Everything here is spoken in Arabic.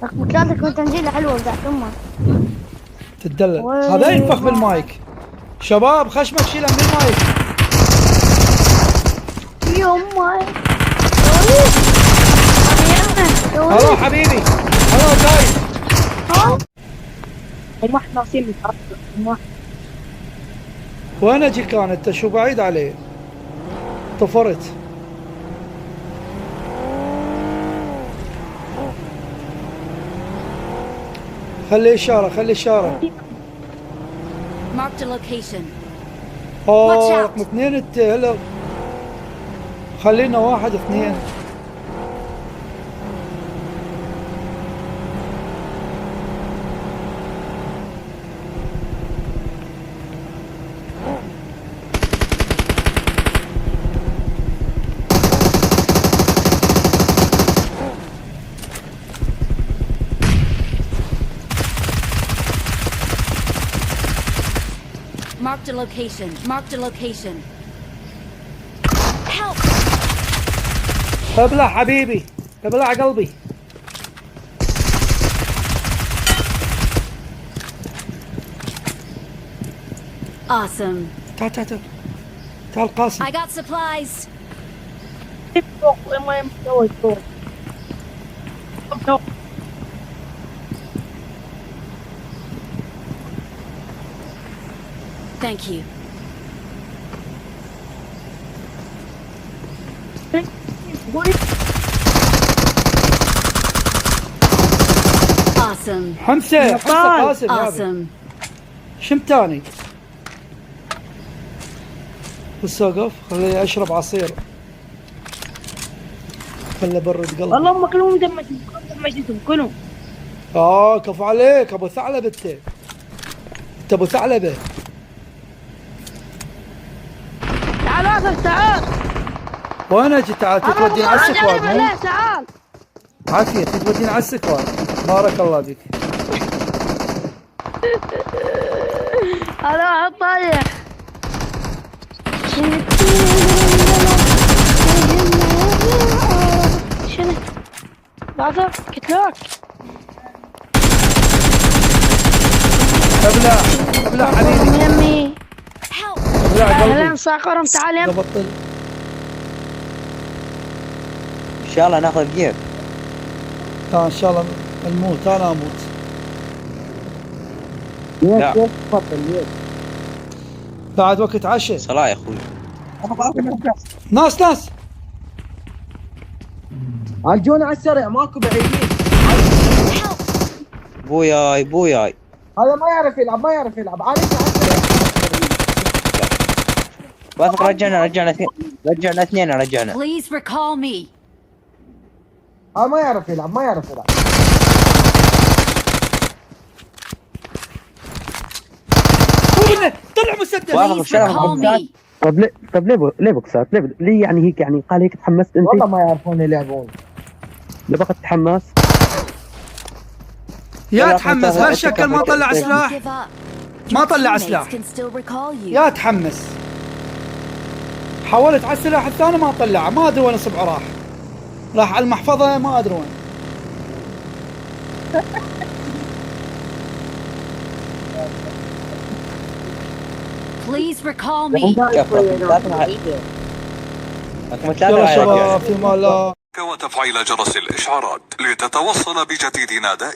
رقم 3 كنت تنزيله حلوه بتاعت امه. تتدلل هذا ينفخ بالمايك. شباب خشمك شيله من المايك. يمه هلا حبيبي. هلا زايد. هم واحد ناقصين متعرف. هم واحد. وين اجي كان انت شو بعيد عليه؟ طفرت. خلي اشاره خلي اشاره. Marked a location. رقم 2 انت هلا. خلينا 1 2. Marked a location. Marked a location. Help! ابلع حبيبي. ابلع قلبي. Awesome. تعال تعال تعال. تعال قاسم. I got supplies. فوق ما يمسوي فوق. فوق. Thank you. Awesome. حمسه حمسه قاسم يا أبي. Awesome. شم تاني. بس اوقف خلي اشرب عصير. خلي برد قلبي. والله هم كلهم دمجتهم كلهم. كفو عليك ابو ثعلبه انت ابو ثعلبه. تعال اسف تعال. وين اجي تعال توديني على السكواد مو؟ تعال. عافيه توديني على السكواد. بارك الله بك. هلا طايح. شنو؟ لحظة كتلوك. ابلع ابلع حبيبي. يمي. Help! ابلع اهلا قلبي. صاقرم تعال يم. بطل. ان شاء الله ناخذ جيب. ان شاء الله نموت انا اموت. لا بعد وقت عشاء. صلاة يا اخوي. ناس عالجونا على السريع ماكو بعيدين. بوياي بوياي. هذا ما يعرف يلعب ما يعرف يلعب عارف على السريع. واثق رجعنا اثنين رجعنا. Please recall me. هذا ما يعرف يلعب ما يعرف يلعب. طلع مسدس. واثق Please recall me. طب ليه بوكسات؟ ليه يعني هيك يعني قال هيك تحمست انت؟ والله ما يعرفون يلعبون. ليه بقى تتحمس؟ يا تحمس هالشكل ما طلع Don't سلاح. give up. ما Your طلع teammates سلاح. can still recall you. يا تحمس. حاولت على السلاح الثاني ما طلع ما ادري وين اصبعه راح على المحفظه ما ادري وين. Please recall me. يلا شباب في مال الله. وتفعيل جرس الإشعارات لتتوصل بجديدنا دائما.